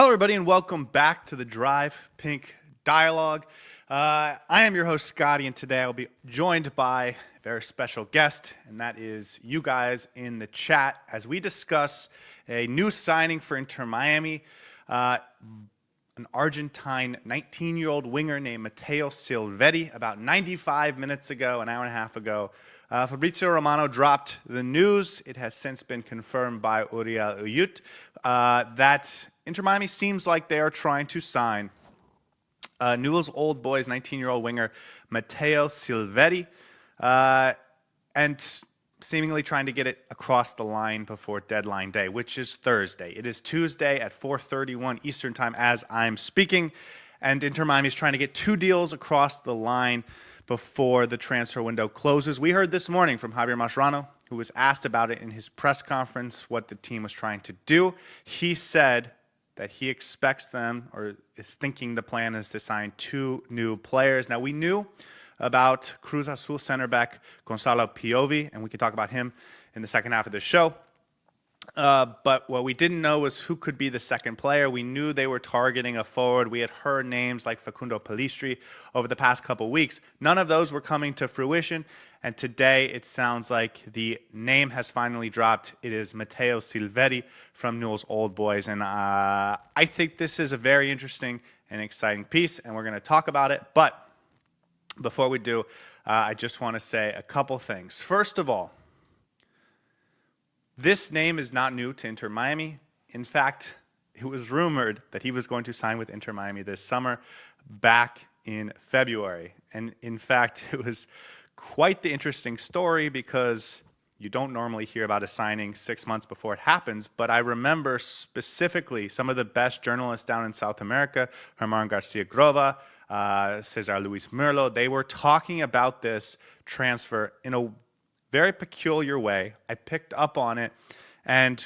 Hello, everybody, and welcome back to the Drive Pink Dialogue. I am your host, Scotty, and today I'll be joined by a very special guest, and that is you guys in the chat as we discuss a new signing for Inter Miami, an Argentine 19-year-old winger named Mateo Silvetti. About 95 minutes ago, an hour and a half ago, Fabrizio Romano dropped the news. It has since been confirmed by Uriel Uyut that Inter Miami seems like they are trying to sign Newell's Old Boys 19-year-old winger Mateo Silvetti, and seemingly trying to get it across the line before deadline day, which is Thursday. It is Tuesday at 4:31 Eastern Time as I'm speaking, and Inter Miami is trying to get two deals across the line before the transfer window closes. We heard this morning from Javier Mascherano, who was asked about it in his press conference, what the team was trying to do. He said that he expects them, or is thinking the plan is to sign two new players. Now, we knew about Cruz Azul center back Gonzalo Piovi, and we can talk about him in the second half of the show. But what we didn't know was who could be the second player. We knew they were targeting a forward. We had heard names like Facundo Pellistri over the past couple weeks. None of those were coming to fruition, and today it sounds like the name has finally dropped. It is Mateo Silvetti from Newell's Old Boys, and I think this is a very interesting and exciting piece, and we're going to talk about it. But before we do, I just want to say a couple things. First of all, this name is not new to Inter Miami. In fact, it was rumored that he was going to sign with Inter Miami this summer back in February. And in fact, it was quite the interesting story because you don't normally hear about a signing 6 months before it happens. But I remember specifically some of the best journalists down in South America, Herman Garcia Grova, Cesar Luis Merlo, they were talking about this transfer in a very peculiar way. I picked up on it, and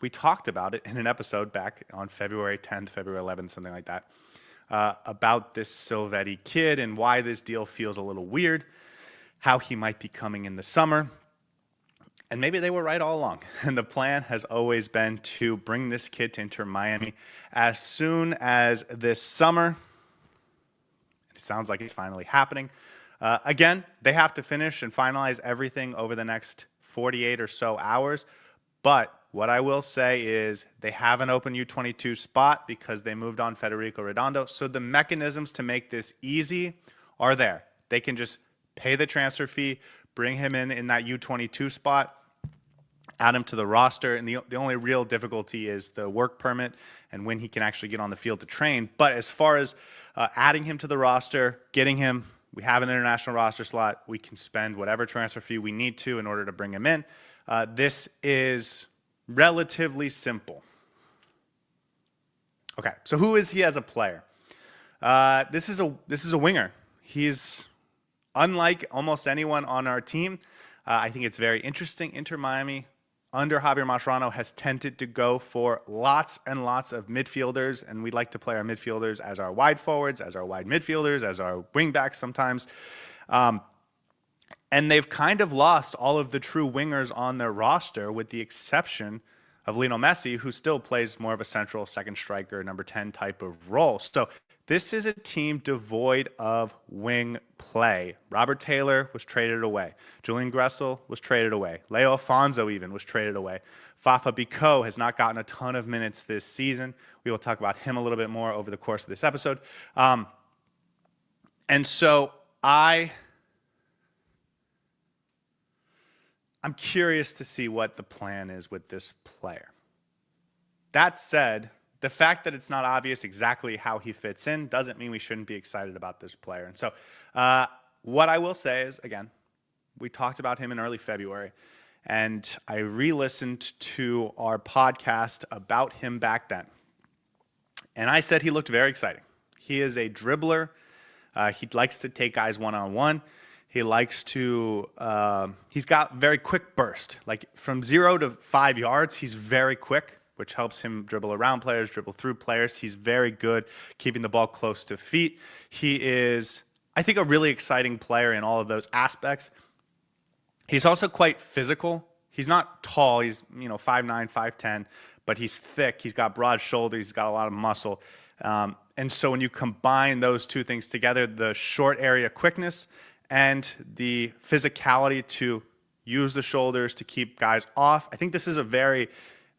we talked about it in an episode back on February 10th, February 11th, something like that, about this Silvetti kid and why this deal feels a little weird, how he might be coming in the summer. And maybe they were right all along. And the plan has always been to bring this kid to Inter Miami as soon as this summer. It sounds like it's finally happening. Again, they have to finish and finalize everything over the next 48 or so hours. But what I will say is they have an open U22 spot because they moved on Federico Redondo. So the mechanisms to make this easy are there. They can just pay the transfer fee, bring him in that U22 spot, add him to the roster. And the only real difficulty is the work permit and when he can actually get on the field to train. But as far as adding him to the roster, getting him, we have an international roster slot. We can spend whatever transfer fee we need to in order to bring him in. This is relatively simple. Okay, so who is he as a player? This is a winger. He's unlike almost anyone on our team. I think it's very interesting. Inter Miami, under Javier Mascherano, has tended to go for lots and lots of midfielders, and we like to play our midfielders as our wide forwards, as our wide midfielders, as our wingbacks sometimes. And they've kind of lost all of the true wingers on their roster with the exception of Lionel Messi, who still plays more of a central second striker, number 10 type of role. So this is a team devoid of wing play. Robert Taylor was traded away. Julian Gressel was traded away. Leo Alfonso even was traded away. Fafa Bicot has not gotten a ton of minutes this season. We will talk about him a little bit more over the course of this episode. And so I'm curious to see what the plan is with this player. That said, the fact that it's not obvious exactly how he fits in doesn't mean we shouldn't be excited about this player. And so what I will say is, again, we talked about him in early February, and I re-listened to our podcast about him back then. And I said he looked very exciting. He is a dribbler. He likes to take guys one-on-one. He likes to, he's got very quick burst. Like from 0 to 5 yards, he's very quick, which helps him dribble around players, dribble through players. He's very good keeping the ball close to feet. He is, I think, a really exciting player in all of those aspects. He's also quite physical. He's not tall. He's, 5'9", 5'10", but he's thick. He's got broad shoulders. He's got a lot of muscle. And so when you combine those two things together, the short area quickness and the physicality to use the shoulders to keep guys off, I think this is a very,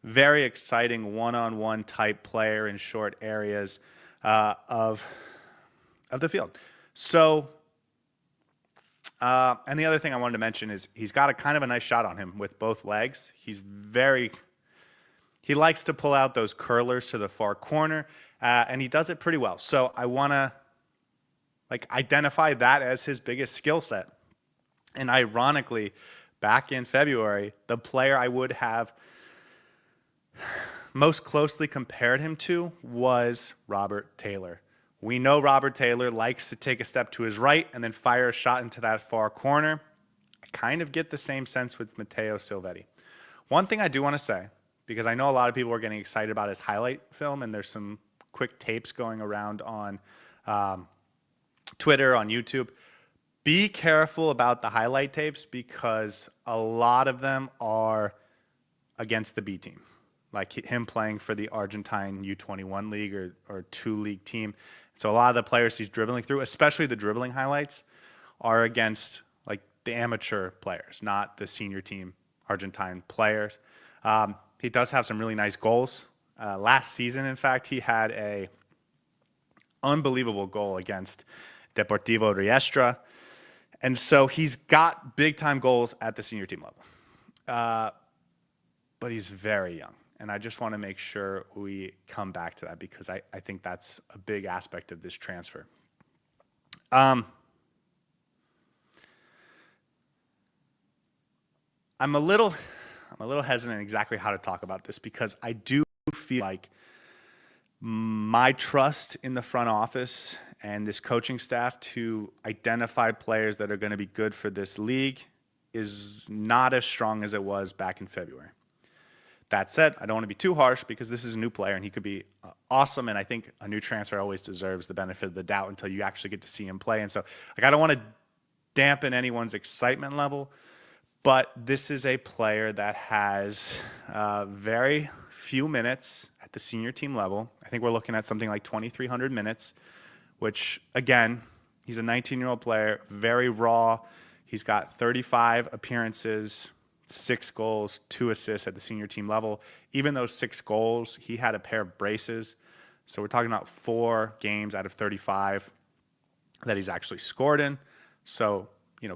very exciting one-on-one type player in short areas of the field. So, and the other thing I wanted to mention is he's got a kind of a nice shot on him with both legs. He likes to pull out those curlers to the far corner, and he does it pretty well. So I want to identify that as his biggest skill set. And ironically, back in February, the player I would have most closely compared him to was Robert Taylor. We know Robert Taylor likes to take a step to his right and then fire a shot into that far corner. I kind of get the same sense with Mateo Silvetti. One thing I do want to say, because I know a lot of people are getting excited about his highlight film, and there's some quick tapes going around on Twitter, on YouTube. Be careful about the highlight tapes because a lot of them are against the B team, like him playing for the Argentine U21 league or two-league team. So a lot of the players he's dribbling through, especially the dribbling highlights, are against like the amateur players, not the senior team Argentine players. He does have some really nice goals. Last season, in fact, he had a unbelievable goal against Deportivo Riestra. And so he's got big-time goals at the senior team level. But he's very young. And I just want to make sure we come back to that because I think that's a big aspect of this transfer. I'm a little hesitant exactly how to talk about this because I do feel like my trust in the front office and this coaching staff to identify players that are going to be good for this league is not as strong as it was back in February. That said, I don't want to be too harsh because this is a new player and he could be awesome. And I think a new transfer always deserves the benefit of the doubt until you actually get to see him play. And so I don't want to dampen anyone's excitement level, but this is a player that has very few minutes at the senior team level. I think we're looking at something like 2,300 minutes, which, again, he's a 19-year-old player, very raw. He's got 35 appearances, 6 goals, 2 assists at the senior team level. Even those 6 goals, he had a pair of braces. So we're talking about 4 games out of 35 that he's actually scored in. So,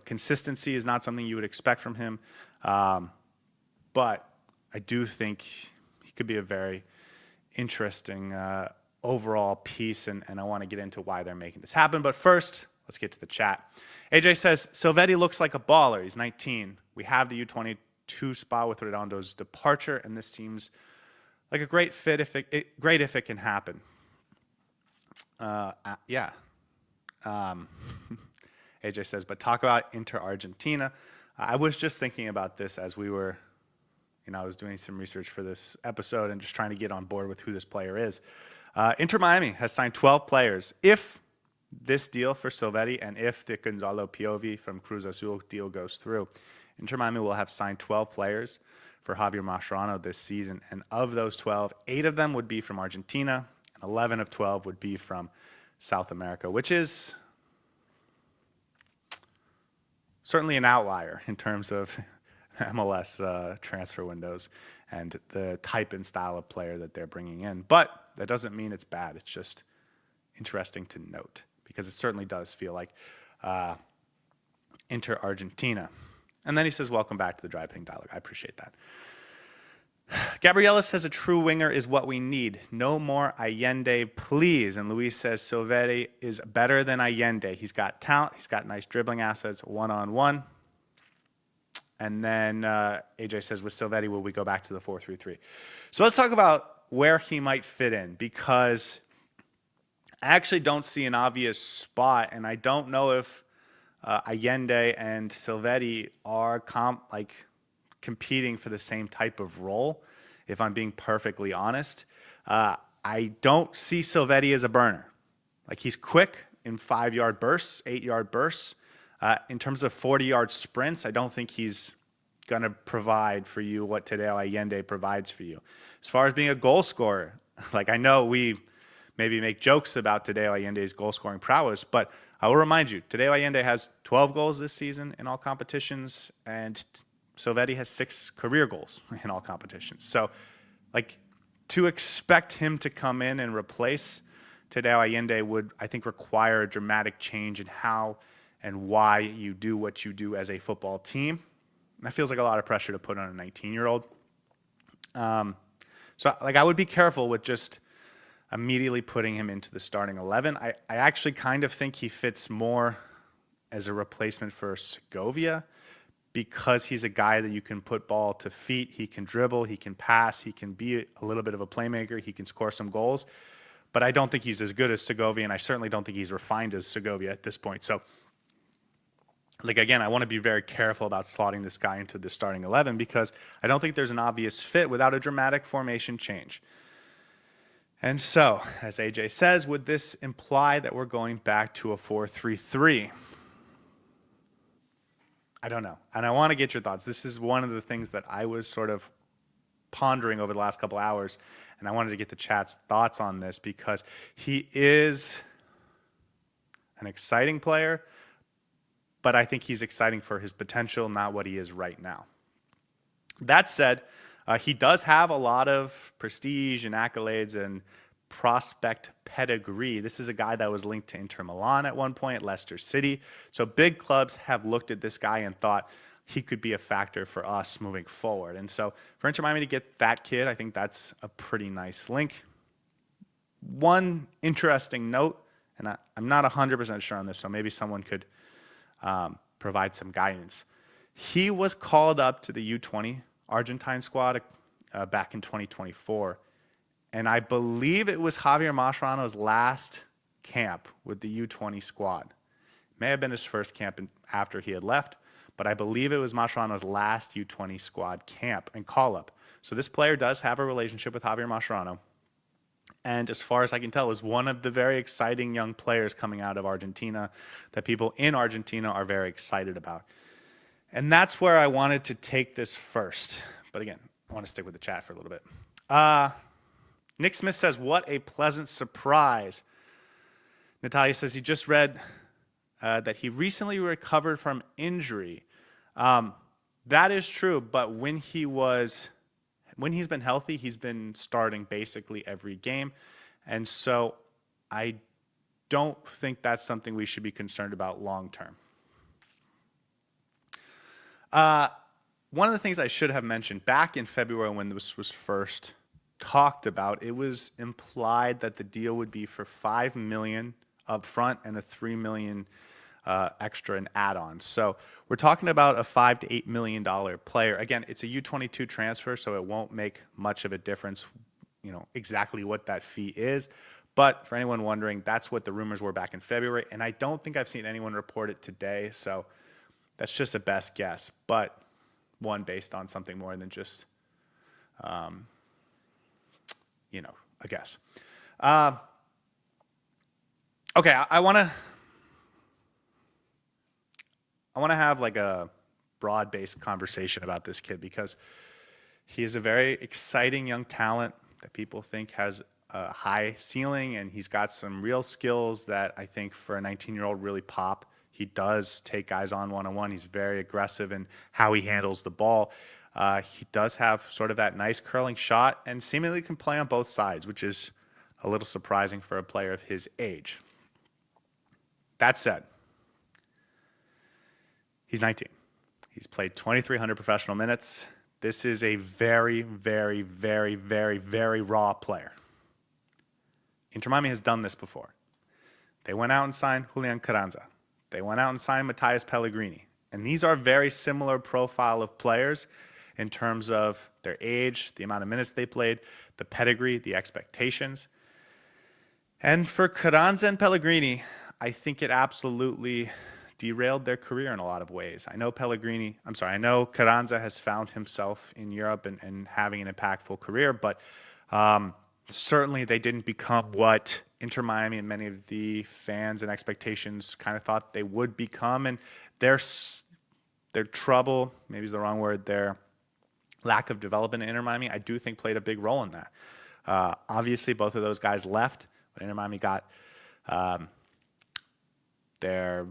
consistency is not something you would expect from him. But I do think he could be a very interesting overall piece, and I want to get into why they're making this happen. But first, let's get to the chat. AJ says, Silvetti looks like a baller. He's 19. We have the U22 spot with Redondo's departure, and this seems like a great fit if it can happen. Yeah. AJ says, but talk about Inter Argentina. I was just thinking about this as we were, I was doing some research for this episode and just trying to get on board with who this player is. Inter Miami has signed 12 players. If this deal for Silvetti and if the Gonzalo Piovi from Cruz Azul deal goes through, Inter Miami will have signed 12 players for Javier Mascherano this season. And of those 12, 8 of them would be from Argentina, and 11 of 12 would be from South America, which is certainly an outlier in terms of MLS transfer windows and the type and style of player that they're bringing in. But that doesn't mean it's bad. It's just interesting to note because it certainly does feel like Inter Argentina. And then he says, welcome back to the Dry Ping Dialogue. I appreciate that. Gabriela says a true winger is what we need. No more Allende, please. And Luis says Silvetti is better than Allende. He's got talent. He's got nice dribbling assets, one-on-one. And then AJ says, with Silvetti, will we go back to the 4-3-3? So let's talk about where he might fit in because I actually don't see an obvious spot, and I don't know if Allende and Silvetti are competing for the same type of role, if I'm being perfectly honest. I don't see Silvetti as a burner. He's quick in 5-yard bursts, 8-yard bursts. In terms of 40-yard sprints, I don't think he's going to provide for you what Tadeo Allende provides for you. As far as being a goal scorer, like I know we maybe make jokes about Tadeo Allende's goal scoring prowess, but I will remind you, Tadeo Allende has 12 goals this season in all competitions, and Silvetti has 6 career goals in all competitions. So, like, to expect him to come in and replace Tadeo Allende would, I think, require a dramatic change in how and why you do what you do as a football team. And that feels like a lot of pressure to put on a 19-year-old. So, like, I would be careful with just immediately putting him into the starting 11. I actually kind of think he fits more as a replacement for Segovia because he's a guy that you can put ball to feet. He can dribble, he can pass, he can be a little bit of a playmaker, he can score some goals. But I don't think he's as good as Segovia, and I certainly don't think he's refined as Segovia at this point. So, like, again, I want to be very careful about slotting this guy into the starting 11 because I don't think there's an obvious fit without a dramatic formation change. And so, as AJ says, would this imply that we're going back to a 4-3-3? I don't know. And I want to get your thoughts. This is one of the things that I was sort of pondering over the last couple hours, and I wanted to get the chat's thoughts on this because he is an exciting player, but I think he's exciting for his potential, not what he is right now. That said, he does have a lot of prestige and accolades and prospect pedigree. This is a guy that was linked to Inter Milan at one point, Leicester City. So big clubs have looked at this guy and thought he could be a factor for us moving forward. And so for Inter Miami to get that kid, I think that's a pretty nice link. One interesting note, and I'm not 100% sure on this, so maybe someone could provide some guidance. He was called up to the U20 Argentine squad back in 2024. And I believe it was Javier Mascherano's last camp with the U20 squad. It may have been his first camp after he had left, but I believe it was Mascherano's last U20 squad camp and call-up. So this player does have a relationship with Javier Mascherano. And as far as I can tell, is one of the very exciting young players coming out of Argentina that people in Argentina are very excited about. And that's where I wanted to take this first. But again, I want to stick with the chat for a little bit. Nick Smith says, what a pleasant surprise. Natalia says he just read that he recently recovered from injury. That is true, but when he's been healthy, he's been starting basically every game. And so I don't think that's something we should be concerned about long term. One of the things I should have mentioned back in February when this was first talked about, it was implied that the deal would be for $5 million up front and a $3 million extra in add-ons. So we're talking about a $5 to $8 million player. Again, it's a U22 transfer, so it won't make much of a difference, exactly what that fee is. But for anyone wondering, that's what the rumors were back in February, and I don't think I've seen anyone report it today. So that's just a best guess, but one based on something more than just, a guess. Okay, I want to have like a broad-based conversation about this kid because he is a very exciting young talent that people think has a high ceiling, and he's got some real skills that I think for a 19-year-old really pop. He does take guys on one-on-one. He's very aggressive in how he handles the ball. He does have sort of that nice curling shot and seemingly can play on both sides, which is a little surprising for a player of his age. That said, he's 19. He's played 2,300 professional minutes. This is a very, very, very, very, very raw player. Inter Miami has done this before. They went out and signed Julian Carranza. They went out and signed Matthias Pellegrini. And these are very similar profile of players in terms of their age, the amount of minutes they played, the pedigree, the expectations. And for Carranza and Pellegrini, I think it absolutely derailed their career in a lot of ways. I know Carranza has found himself in Europe and having an impactful career, but certainly they didn't become what Inter Miami and many of the fans and expectations kind of thought they would become. And they're their trouble, maybe is the wrong word, their lack of development in Inter Miami, I do think played a big role in that. Obviously, both of those guys left when Inter Miami got their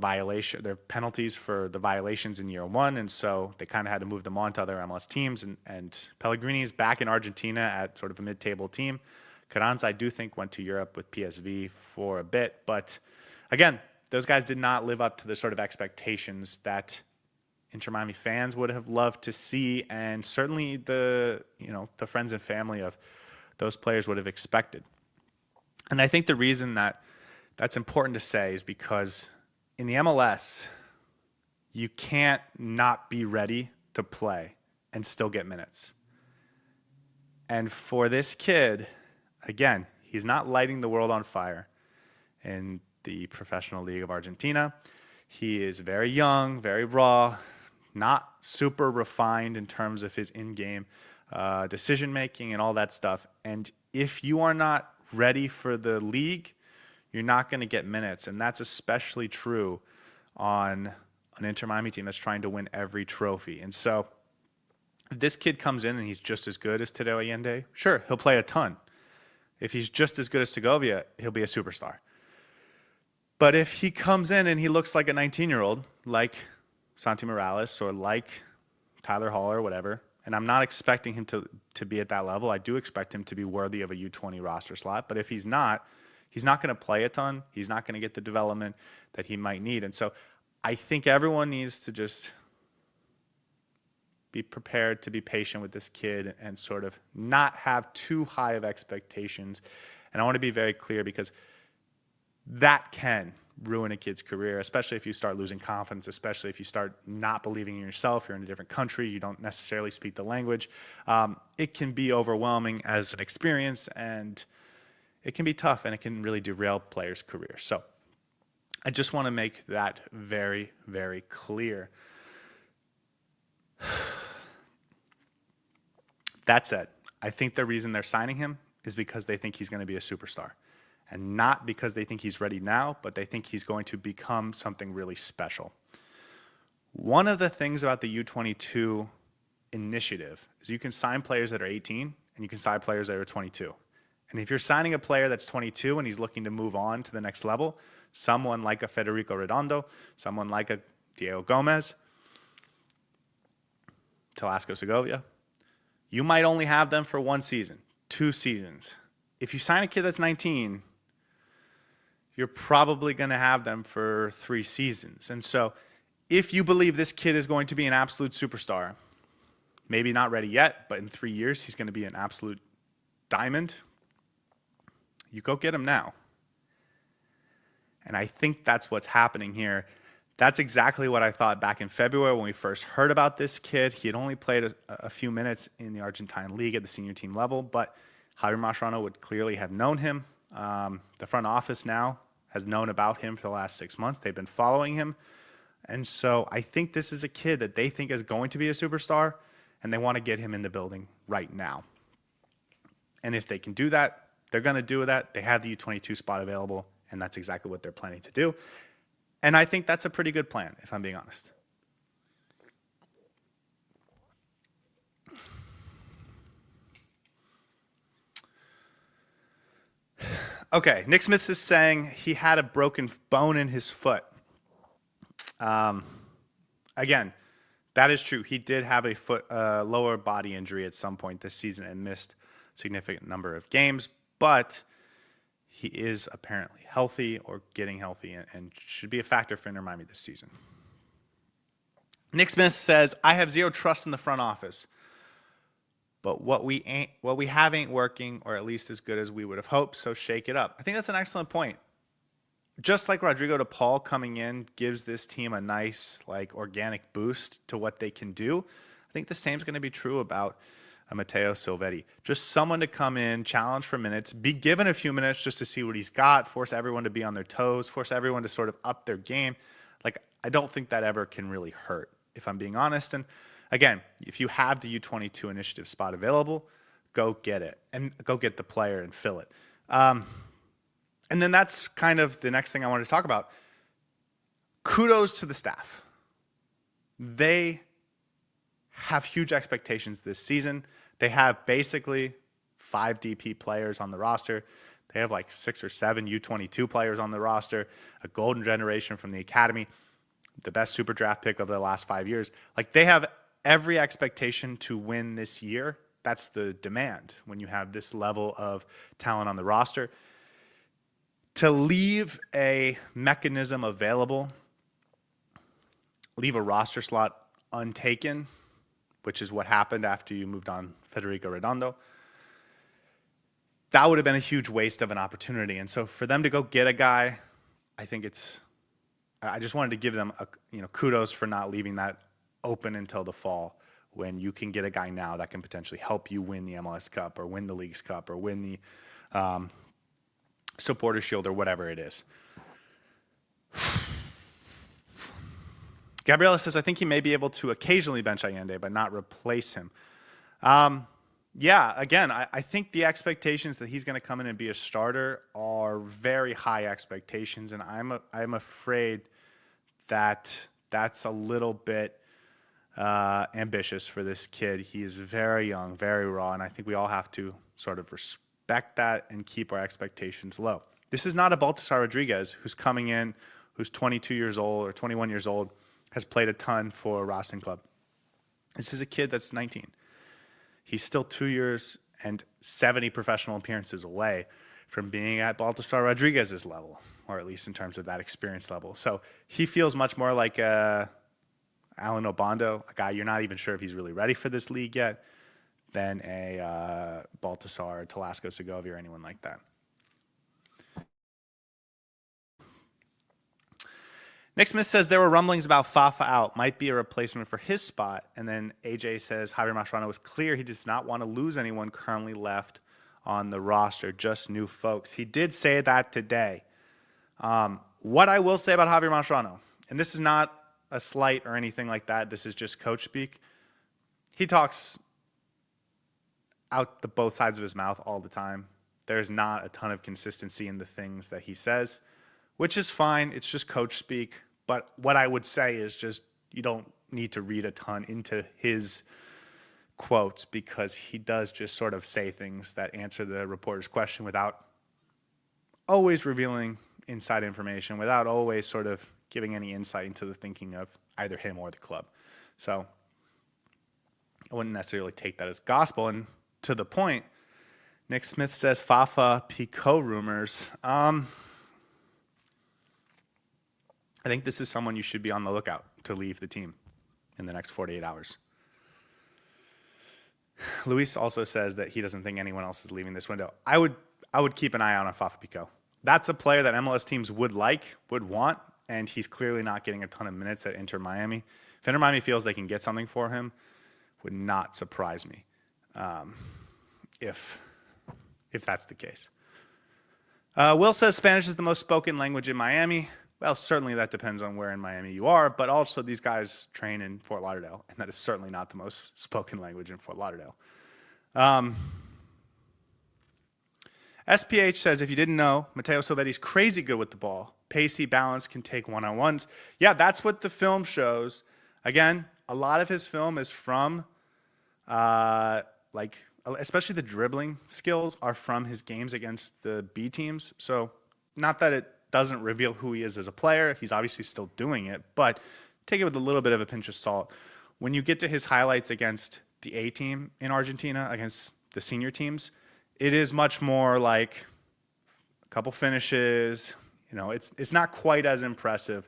penalties for the violations in year one, and so they kind of had to move them on to other MLS teams. And Pellegrini's back in Argentina at sort of a mid-table team. Carranza, I do think, went to Europe with PSV for a bit, but again, those guys did not live up to the sort of expectations that Inter Miami fans would have loved to see, and certainly the friends and family of those players would have expected. And I think the reason that's important to say is because in the MLS, you can't not be ready to play and still get minutes. And for this kid, again, he's not lighting the world on fire in the professional league of Argentina. He is very young, very raw, not super refined in terms of his in-game decision-making and all that stuff. And if you are not ready for the league, you're not going to get minutes. And that's especially true on an Inter Miami team that's trying to win every trophy. And so if this kid comes in and he's just as good as Tadeo Allende, sure, he'll play a ton. If he's just as good as Segovia, he'll be a superstar. But if he comes in and he looks like a 19-year-old, like Santi Morales or like Tyler Hall or whatever, and I'm not expecting him to be at that level. I do expect him to be worthy of a U20 roster slot. But if he's not going to play a ton. He's not going to get the development that he might need. And so I think everyone needs to just be prepared to be patient with this kid and sort of not have too high of expectations. And I want to be very clear because that can ruin a kid's career, especially if you start losing confidence, especially if you start not believing in yourself. You're in a different country. You don't necessarily speak the language. It can be overwhelming as an experience, and it can be tough, and it can really derail players' careers. So I just want to make that very, very clear. That said, I think the reason they're signing him is because they think he's going to be a superstar. And not because they think he's ready now, but they think he's going to become something really special. One of the things about the U22 initiative is you can sign players that are 18 and you can sign players that are 22. And if you're signing a player that's 22 and he's looking to move on to the next level, someone like a Federico Redondo, someone like a Diego Gomez, Telasco Segovia, you might only have them for 1 season, 2 seasons. If you sign a kid that's 19, you're probably going to have them for 3 seasons. And so if you believe this kid is going to be an absolute superstar, maybe not ready yet, but in 3 years he's going to be an absolute diamond, you go get him now. And I think that's what's happening here. That's exactly what I thought back in February when we first heard about this kid. He had only played a few minutes in the Argentine league at the senior team level, but Javier Mascherano would clearly have known him. The front office now has known about him for the last 6 months. They've been following him. And so I think this is a kid that they think is going to be a superstar, and they want to get him in the building right now. And if they can do that, they're going to do that. They have the U22 spot available, and that's exactly what they're planning to do. And I think that's a pretty good plan, if I'm being honest. Okay, Nick Smith is saying he had a broken bone in his foot. Again, that is true. He did have a lower body injury at some point this season and missed a significant number of games, but he is apparently healthy or getting healthy and should be a factor for Inter Miami this season. Nick Smith says, I have zero trust in the front office, but what we have ain't working, or at least as good as we would have hoped, so shake it up. I think that's an excellent point. Just like Rodrigo de Paul coming in gives this team a nice, organic boost to what they can do, I think the same is going to be true about Mateo Silvetti. Just someone to come in, challenge for minutes, be given a few minutes just to see what he's got, force everyone to be on their toes, force everyone to sort of up their game. I don't think that ever can really hurt, if I'm being honest. And again, if you have the U22 initiative spot available, go get it and go get the player and fill it. And then that's kind of the next thing I wanted to talk about. Kudos to the staff. they have huge expectations this season. They have basically 5 DP players on the roster. They have like 6 or 7 U22 players on the roster, a golden generation from the academy, the best super draft pick of the last 5 years. Like, they have every expectation to win this year. That's the demand when you have this level of talent on the roster. To leave a mechanism available, leave a roster slot untaken, which is what happened after you moved on Federico Redondo, that would have been a huge waste of an opportunity. And so for them to go get a guy, I just wanted to give them kudos for not leaving that open until the fall, when you can get a guy now that can potentially help you win the MLS Cup or win the Leagues Cup or win the Supporters Shield or whatever it is. Gabriela says, I think he may be able to occasionally bench Allende, but not replace him. Yeah, again, I think the expectations that he's going to come in and be a starter are very high expectations, and I'm afraid that that's a little bit ambitious for this kid. He is very young, very raw, and I think we all have to sort of respect that and keep our expectations low. This is not a Baltasar Rodriguez who's coming in, who's 22 years old or 21 years old, has played a ton for Racing Club. This is a kid that's 19. He's still 2 years and 70 professional appearances away from being at Baltasar Rodriguez's level, or at least in terms of that experience level. So he feels much more like Alan Obando, a guy you're not even sure if he's really ready for this league yet, than a Baltasar, Talasco Segovia, or anyone like that. Nick Smith says there were rumblings about Fafa out, might be a replacement for his spot. And then AJ says Javier Mascherano was clear he does not want to lose anyone currently left on the roster, just new folks. He did say that today. What I will say about Javier Mascherano, and this is not a slight or anything like that, this is just coach speak. He talks out the both sides of his mouth all the time. There's not a ton of consistency in the things that he says, which is fine. It's just coach speak. But what I would say is just you don't need to read a ton into his quotes, because he does just sort of say things that answer the reporter's question without always revealing inside information, without always sort of giving any insight into the thinking of either him or the club. So I wouldn't necessarily take that as gospel. And to the point, Nick Smith says Fafa Pico rumors. I think this is someone you should be on the lookout to leave the team in the next 48 hours. Luis also says that he doesn't think anyone else is leaving this window. I would keep an eye out on Fafa Pico. That's a player that MLS teams would want, and he's clearly not getting a ton of minutes at Inter Miami. If Inter Miami feels they can get something for him, would not surprise me if that's the case. Will says Spanish is the most spoken language in Miami. Well, certainly that depends on where in Miami you are, but also these guys train in Fort Lauderdale, and that is certainly not the most spoken language in Fort Lauderdale. SPH says, if you didn't know, Mateo Silvetti's crazy good with the ball. Pacey, balance, can take one-on-ones. Yeah, that's what the film shows. Again, a lot of his film is from, especially the dribbling skills are from his games against the B teams. So not that it doesn't reveal who he is as a player. He's obviously still doing it, but take it with a little bit of a pinch of salt. When you get to his highlights against the A team in Argentina, against the senior teams, it is much more like a couple finishes. It's not quite as impressive.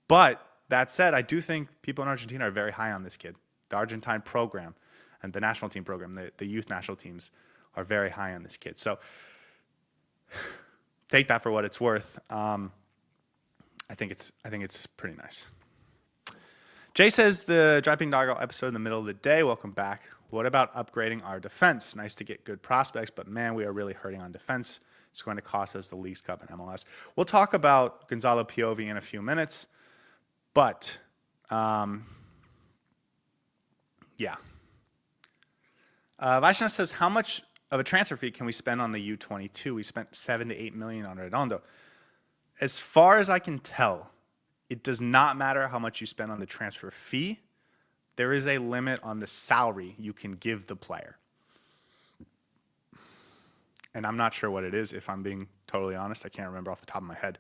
But that said, I do think people in Argentina are very high on this kid. The Argentine program and the national team program, the youth national teams are very high on this kid. So take that for what it's worth. I think it's pretty nice. Jay says the Dropping Doggo episode in the middle of the day. Welcome back. What about upgrading our defense? Nice to get good prospects, but man, we are really hurting on defense. It's going to cost us the Leagues Cup and MLS. We'll talk about Gonzalo Piovi in a few minutes, but yeah. Vaishnav says, how much of a transfer fee can we spend on the U22? We spent $7 to $8 million on Redondo. As far as I can tell, it does not matter how much you spend on the transfer fee. There is a limit on the salary you can give the player. And I'm not sure what it is, if I'm being totally honest. I can't remember off the top of my head.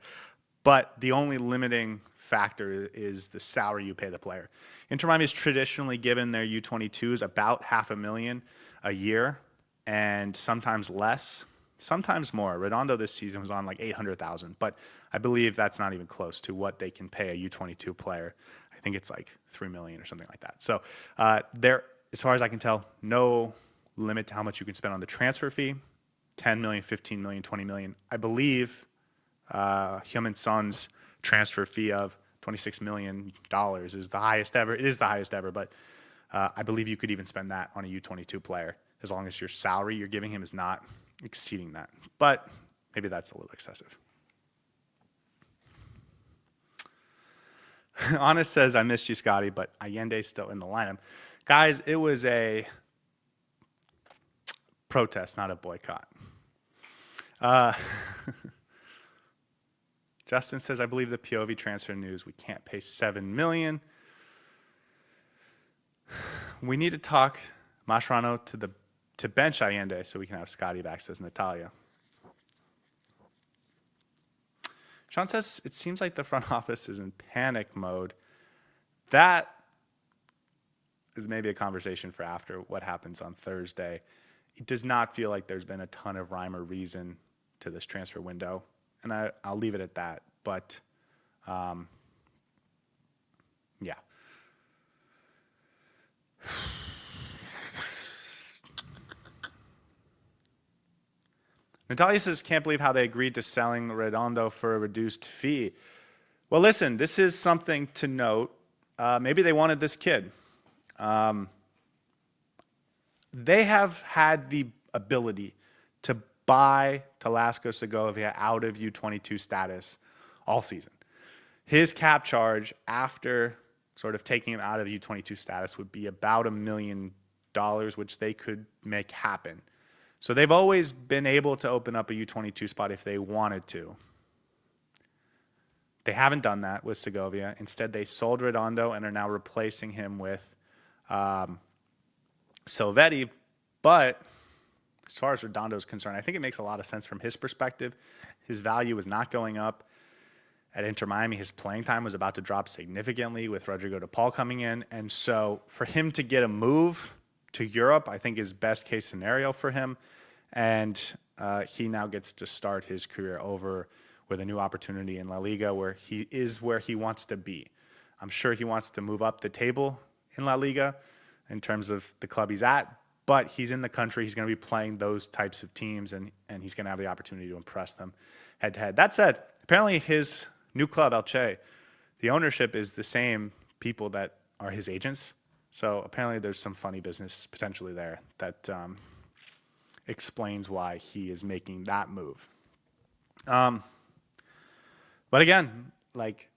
But the only limiting factor is the salary you pay the player. Inter Miami has traditionally given their U22s about $500,000 a year, and sometimes less, sometimes more. Redondo this season was on like $800,000, but I believe that's not even close to what they can pay a U22 player. I think it's like $3 million or something like that. So there, as far as I can tell, no limit to how much you can spend on the transfer fee. 10 million, 15 million, 20 million. I believe Heung-min Son's transfer fee of $26 million is the highest ever. It is the highest ever, but I believe you could even spend that on a U22 player as long as your salary you're giving him is not exceeding that. But maybe that's a little excessive. Honest says, I missed you, Scotty, but Allende's still in the lineup. Guys, it was a protest, not a boycott. Justin says, I believe the Piovi transfer news. We can't pay $7 million. We need to talk Mascherano to bench Allende so we can have Scotty back, says Natalia. Sean says, it seems like the front office is in panic mode. That is maybe a conversation for after what happens on Thursday. It does not feel like there's been a ton of rhyme or reason to this transfer window, and I'll leave it at that. But, yeah. Natalia says, can't believe how they agreed to selling Redondo for a reduced fee. Well, listen, this is something to note. Maybe they wanted this kid. They have had the ability to buy Talasco Segovia out of U22 status all season. His cap charge after sort of taking him out of U22 status would be about $1 million, which they could make happen. So they've always been able to open up a U22 spot if they wanted to. They haven't done that with Segovia. Instead, they sold Redondo and are now replacing him with Silvetti. But as far as Redondo is concerned, I think it makes a lot of sense from his perspective. His value is not going up. At Inter Miami, his playing time was about to drop significantly with Rodrigo de Paul coming in. And so for him to get a move to Europe, I think is best case scenario for him. And he now gets to start his career over with a new opportunity in La Liga where he is where he wants to be. I'm sure he wants to move up the table in La Liga in terms of the club he's at, but he's in the country. He's going to be playing those types of teams, and he's going to have the opportunity to impress them head-to-head. That said, apparently his new club, Elche, the ownership is the same people that are his agents. So apparently there's some funny business potentially there that explains why he is making that move. But again, like,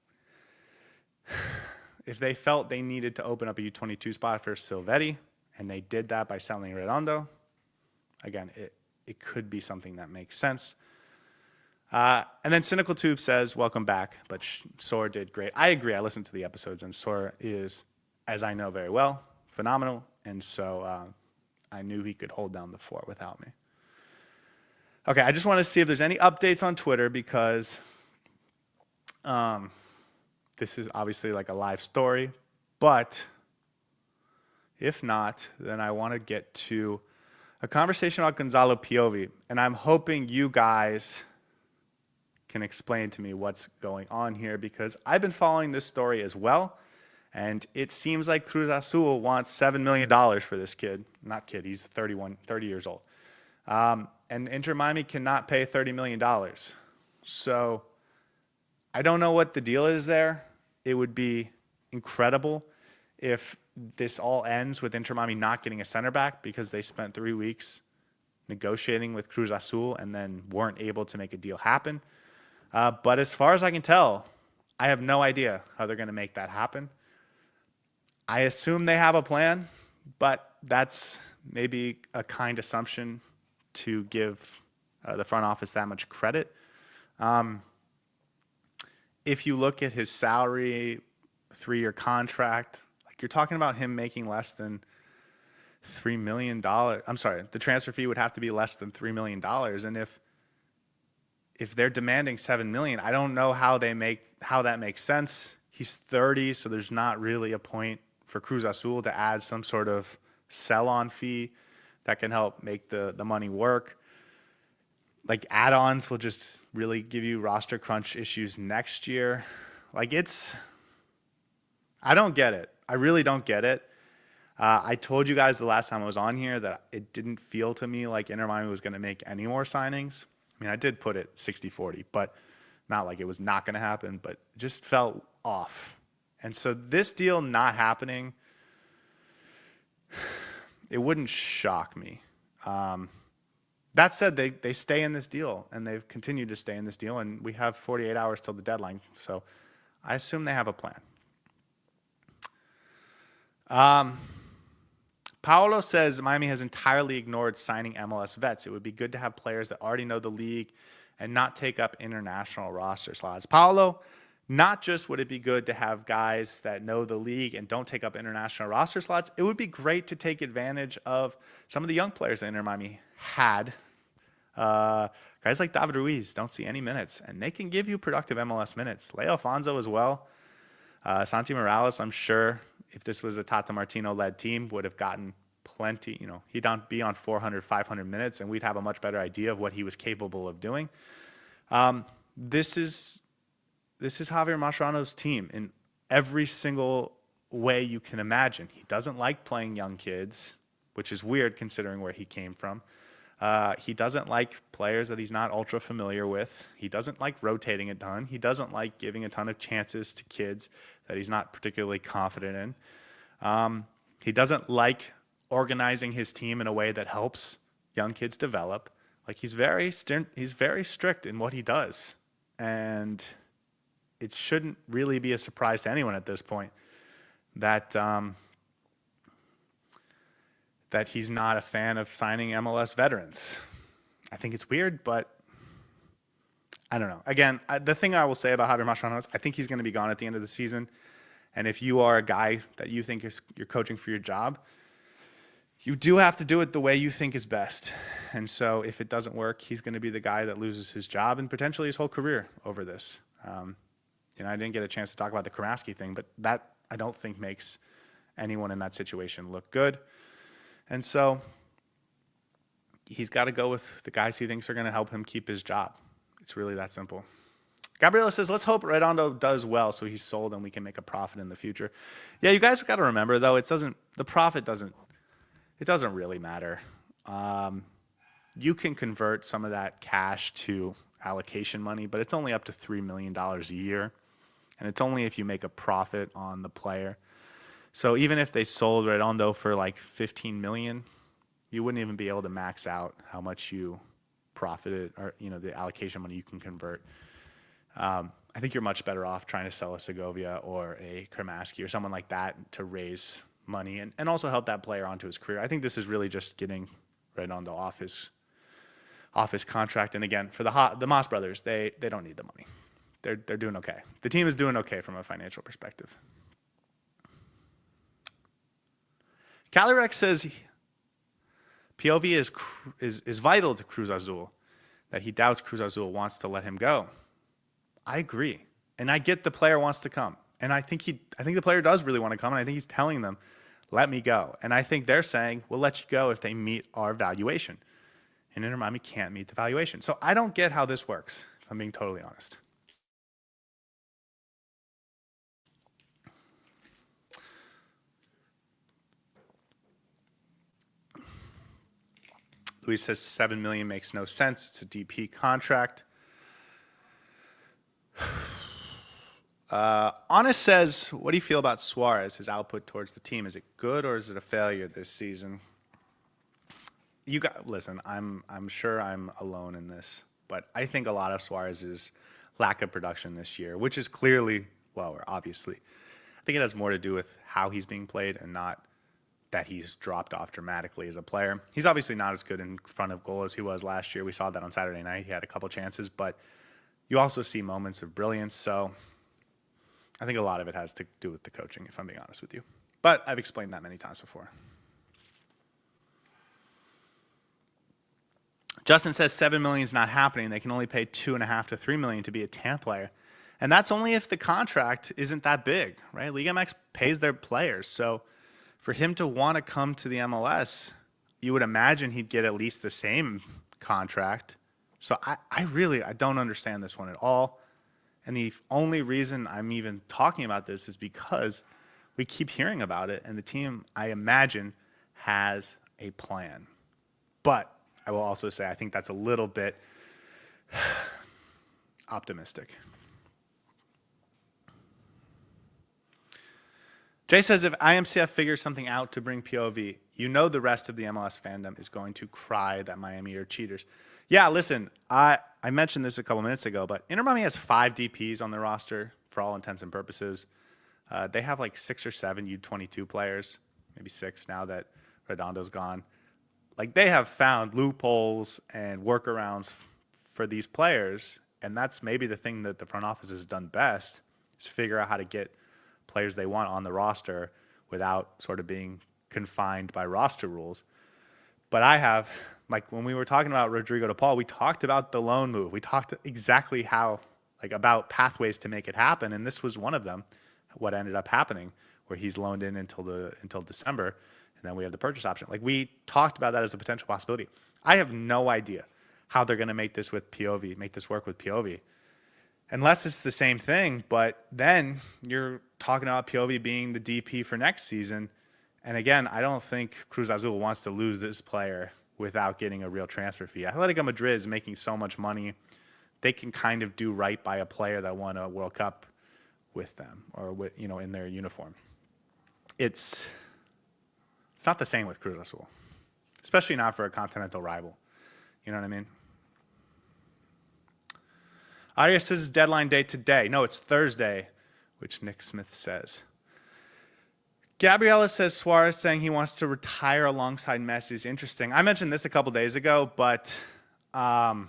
if they felt they needed to open up a U22 spot for Silvetti, and they did that by selling Redondo, again, it could be something that makes sense. And then Cynical Tube says, welcome back, but Sor did great. I agree. I listened to the episodes, and Sor is, as I know very well, phenomenal. And so I knew he could hold down the fort without me. Okay, I just want to see if there's any updates on Twitter because this is obviously like a live story. But if not, then I want to get to a conversation about Gonzalo Piovi. And I'm hoping you guys can explain to me what's going on here because I've been following this story as well. And it seems like Cruz Azul wants $7 million for this kid. Not kid, he's 30 years old. And Inter Miami cannot pay $30 million. So I don't know what the deal is there. It would be incredible if this all ends with Inter Miami not getting a center back because they spent 3 weeks negotiating with Cruz Azul and then weren't able to make a deal happen. But as far as I can tell, I have no idea how they're going to make that happen. I assume they have a plan, but that's maybe a kind assumption to give the front office that much credit. if you look at his salary, 3-year contract, like you're talking about him making less than $3 million. I'm sorry, the transfer fee would have to be less than $3 million. And if they're demanding $7 million, I don't know how that makes sense. He's 30, so there's not really a point for Cruz Azul to add some sort of sell-on fee that can help make the money work. Like add-ons will just really give you roster crunch issues next year. Like I don't get it. I really don't get it. I told you guys the last time I was on here that it didn't feel to me like Inter Miami was going to make any more signings. I mean, I did put it 60-40, but not like it was not going to happen, but it just felt off. And so this deal not happening, it wouldn't shock me. That said, they stay in this deal, and they've continued to stay in this deal, and we have 48 hours till the deadline, so I assume they have a plan. Paolo says Miami has entirely ignored signing MLS vets. It would be good to have players that already know the league and not take up international roster slots. Paolo, not just would it be good to have guys that know the league and don't take up international roster slots, it would be great to take advantage of some of the young players that Inter Miami had. Guys like David Ruiz don't see any minutes, and they can give you productive MLS minutes. Leo Alfonso as well. Santi Morales, I'm sure, if this was a Tata Martino-led team, would have gotten plenty. He'd be on 400, 500 minutes, and we'd have a much better idea of what he was capable of doing. This is Javier Mascherano's team in every single way you can imagine. He doesn't like playing young kids, which is weird considering where he came from. He doesn't like players that he's not ultra familiar with. He doesn't like rotating a ton. He doesn't like giving a ton of chances to kids that he's not particularly confident in. He doesn't like organizing his team in a way that helps young kids develop. Like he's very strict in what he does. And it shouldn't really be a surprise to anyone at this point that that he's not a fan of signing MLS veterans. I think it's weird, but I don't know. Again, the thing I will say about Javier Mascherano is I think he's going to be gone at the end of the season. And if you are a guy that you think you're coaching for your job, you do have to do it the way you think is best. And so if it doesn't work, he's going to be the guy that loses his job and potentially his whole career over this. I didn't get a chance to talk about the Kramaski thing, but that I don't think makes anyone in that situation look good. And so he's got to go with the guys he thinks are going to help him keep his job. It's really that simple. Gabriela says, let's hope Redondo does well so he's sold and we can make a profit in the future. Yeah, you guys have got to remember, though, the profit doesn't really matter. You can convert some of that cash to allocation money, but it's only up to $3 million a year. And it's only if you make a profit on the player. So even if they sold Redondo for like $15 million, you wouldn't even be able to max out how much you profited or, the allocation money you can convert. I think you're much better off trying to sell a Segovia or a Kramaski or someone like that to raise money and also help that player onto his career. I think this is really just getting Redondo off his contract. And again, for the Moss brothers, they don't need the money. They're doing okay. The team is doing okay from a financial perspective. Calirex says Piovi is vital to Cruz Azul, that he doubts Cruz Azul wants to let him go. I agree. And I get the player wants to come. And I think the player does really want to come, and I think he's telling them, let me go. And I think they're saying, we'll let you go if they meet our valuation. And Inter Miami can't meet the valuation. So I don't get how this works, if I'm being totally honest. Luis says $7 million makes no sense. It's a DP contract. Honest says, what do you feel about Suarez, his output towards the team? Is it good or is it a failure this season? Listen, I'm sure I'm alone in this, but I think a lot of Suarez's lack of production this year, which is clearly lower, obviously. I think it has more to do with how he's being played and not that he's dropped off dramatically as a player. He's obviously not as good in front of goal as he was last year. We saw that on Saturday night. He had a couple chances, but you also see moments of brilliance. So I think a lot of it has to do with the coaching, if I'm being honest with you. But I've explained that many times before. Justin says $7 million is not happening. They can only pay $2.5 to $3 million to be a TAM player. And that's only if the contract isn't that big, right? Liga MX pays their players. So for him to want to come to the MLS, you would imagine he'd get at least the same contract. So I don't understand this one at all. And the only reason I'm even talking about this is because we keep hearing about it, and the team, I imagine, has a plan. But I will also say I think that's a little bit optimistic. Jay says, if IMCF figures something out to bring Piovi, you know the rest of the MLS fandom is going to cry that Miami are cheaters. Yeah, listen, I mentioned this a couple minutes ago, but Inter Miami has 5 DPs on their roster for all intents and purposes. They have like 6 or 7 U22 players, maybe 6 now that Redondo's gone. Like, they have found loopholes and workarounds for these players, and that's maybe the thing that the front office has done best, is figure out how to get players they want on the roster without sort of being confined by roster rules. But I have, like when we were talking about Rodrigo DePaul, we talked about the loan move. We talked exactly how, like, about pathways to make it happen, and this was one of them, what ended up happening, where he's loaned in until December, and then we have the purchase option. Like, we talked about that as a potential possibility. I have no idea how they're going to make this work with Piovi, unless it's the same thing. But then you're talking about Piovi being the DP for next season. And again, I don't think Cruz Azul wants to lose this player without getting a real transfer fee. Atletico Madrid is making so much money. They can kind of do right by a player that won a World Cup with them, or with, in their uniform. It's not the same with Cruz Azul, especially not for a continental rival. You know what I mean? Arias says deadline day today. No, it's Thursday, which Nick Smith says. Gabriela says Suarez saying he wants to retire alongside Messi is interesting. I mentioned this a couple days ago, but I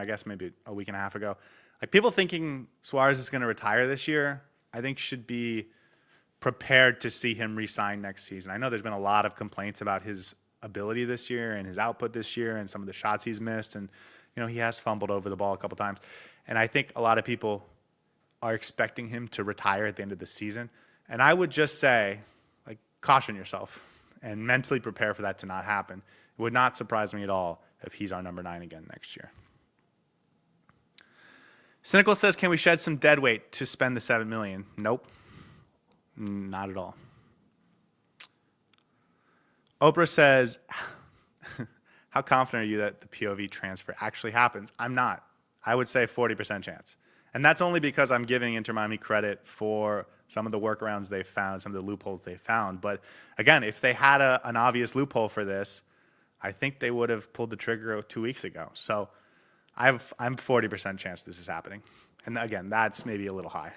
guess maybe a week and a half ago. Like, people thinking Suarez is going to retire this year, I think should be prepared to see him re-sign next season. I know there's been a lot of complaints about his ability this year and his output this year and some of the shots he's missed, and he has fumbled over the ball a couple times. And I think a lot of people are expecting him to retire at the end of the season. And I would just say, like, caution yourself and mentally prepare for that to not happen. It would not surprise me at all if he's our number 9 again next year. Cynical says, can we shed some dead weight to spend the $7 million? Nope. Not at all. Oprah says, how confident are you that the POV transfer actually happens? I'm not. I would say 40% chance. And that's only because I'm giving Inter Miami credit for some of the workarounds they found, some of the loopholes they found. But again, if they had an obvious loophole for this, I think they would have pulled the trigger 2 weeks ago. So I'm 40% chance this is happening. And again, that's maybe a little high.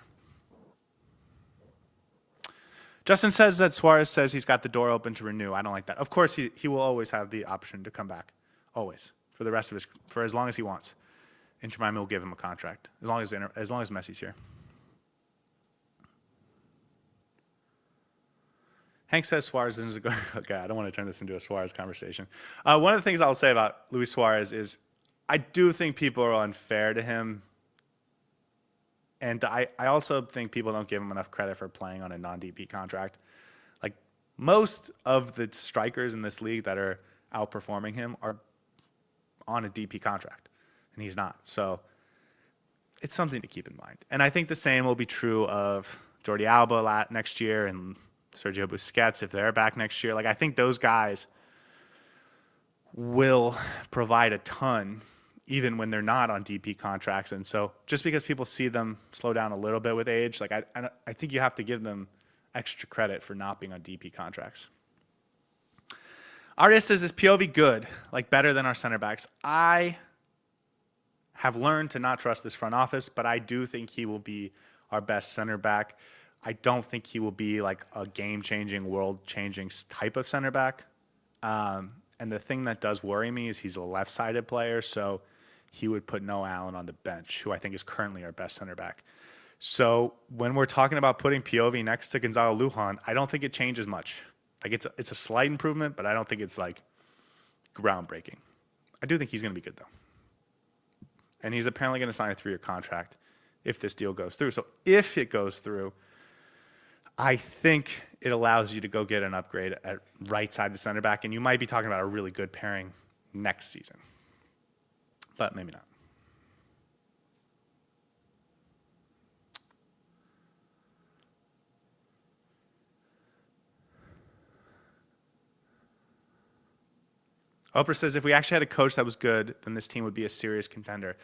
Justin says that Suarez says he's got the door open to renew. I don't like that. Of course, he will always have the option to come back. Always. For as long as he wants. Inter Miami will give him a contract. As long as Messi's here. Hank says Suarez is a good. Okay, I don't want to turn this into a Suarez conversation. One of the things I'll say about Luis Suarez is I do think people are unfair to him. And I also think people don't give him enough credit for playing on a non-DP contract. Like, most of the strikers in this league that are outperforming him are on a DP contract, and he's not. So it's something to keep in mind. And I think the same will be true of Jordi Alba next year and Sergio Busquets if they're back next year. Like, I think those guys will provide a ton even when they're not on DP contracts. And so just because people see them slow down a little bit with age, like I think you have to give them extra credit for not being on DP contracts. Arias says, is POV good, like better than our center backs? I have learned to not trust this front office, but I do think he will be our best center back. I don't think he will be like a game-changing, world-changing type of center back. And the thing that does worry me is he's a left-sided player, so he would put Noah Allen on the bench, who I think is currently our best center back. So when we're talking about putting Piovi next to Gonzalo Lujan, I don't think it changes much. Like it's a slight improvement, but I don't think it's like groundbreaking. I do think he's going to be good though. And he's apparently going to sign a 3-year contract if this deal goes through. So if it goes through, I think it allows you to go get an upgrade at right side to center back, and you might be talking about a really good pairing next season. But maybe not. Oprah says, if we actually had a coach that was good, then this team would be a serious contender.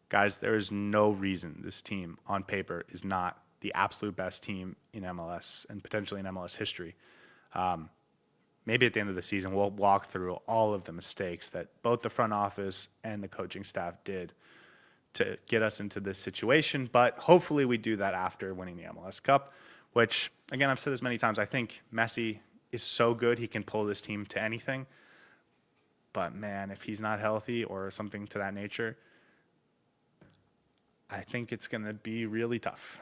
Guys, there is no reason this team on paper is not the absolute best team in MLS and potentially in MLS history. Maybe at the end of the season, we'll walk through all of the mistakes that both the front office and the coaching staff did to get us into this situation. But hopefully we do that after winning the MLS Cup, which, again, I've said this many times. I think Messi is so good he can pull this team to anything. But, man, if he's not healthy or something to that nature, I think it's going to be really tough.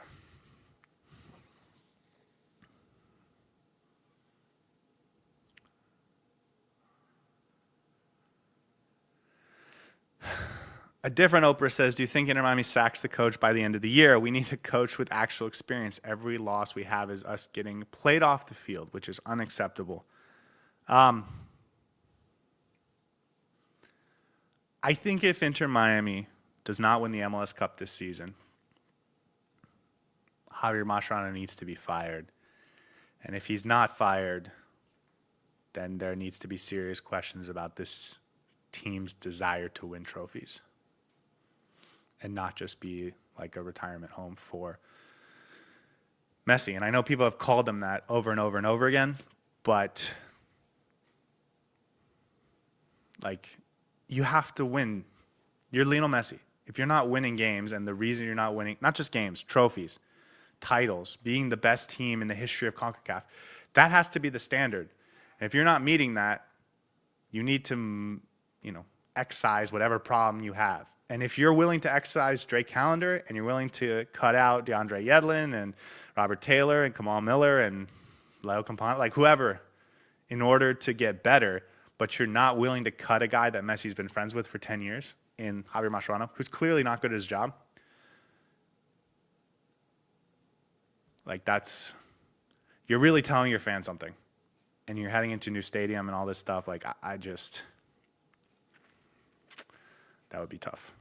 A different Oprah says, do you think Inter Miami sacks the coach by the end of the year? We need a coach with actual experience. Every loss we have is us getting played off the field, which is unacceptable. I think if Inter Miami does not win the MLS Cup this season, Javier Mascherano needs to be fired. And if he's not fired, then there needs to be serious questions about this team's desire to win trophies and not just be like a retirement home for Messi. And I know people have called them that over and over and over again, but like, you have to win. You're Lionel Messi. If you're not winning games, and the reason you're not winning, not just games, trophies, titles, being the best team in the history of CONCACAF, that has to be the standard. And if you're not meeting that, you need to, excise whatever problem you have. And if you're willing to excise Drake Callender and you're willing to cut out DeAndre Yedlin and Robert Taylor and Kamal Miller and Leo Campana, like whoever, in order to get better, but you're not willing to cut a guy that Messi's been friends with for 10 years in Javier Mascherano, who's clearly not good at his job. Like you're really telling your fans something. And you're heading into a new stadium and all this stuff. Like, that would be tough.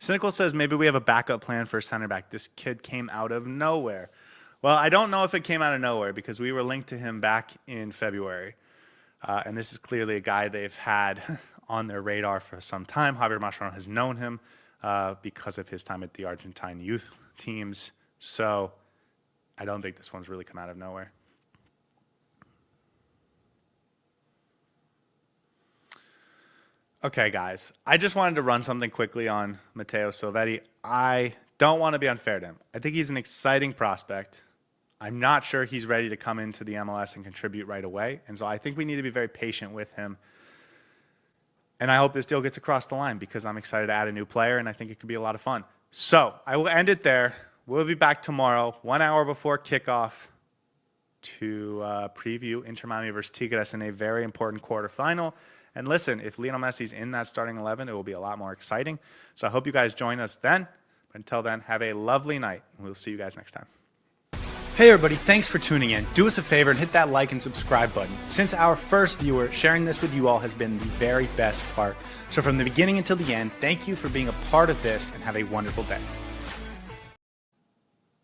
Cynical says maybe we have a backup plan for a center back. This kid came out of nowhere. Well, I don't know if it came out of nowhere because we were linked to him back in February. And this is clearly a guy they've had on their radar for some time. Javier Mascherano has known him because of his time at the Argentine youth teams. So I don't think this one's really come out of nowhere. Okay, guys, I just wanted to run something quickly on Mateo Silvetti. I don't want to be unfair to him. I think he's an exciting prospect. I'm not sure he's ready to come into the MLS and contribute right away. And so I think we need to be very patient with him. And I hope this deal gets across the line because I'm excited to add a new player, and I think it could be a lot of fun. So I will end it there. We'll be back tomorrow, 1 hour before kickoff, to preview Inter Miami versus Tigres in a very important quarterfinal. And listen, if Lionel Messi's in that starting 11, it will be a lot more exciting. So I hope you guys join us then. But until then, have a lovely night. We'll see you guys next time. Hey everybody, thanks for tuning in. Do us a favor and hit that like and subscribe button. Since our first viewer, sharing this with you all has been the very best part. So from the beginning until the end, thank you for being a part of this and have a wonderful day.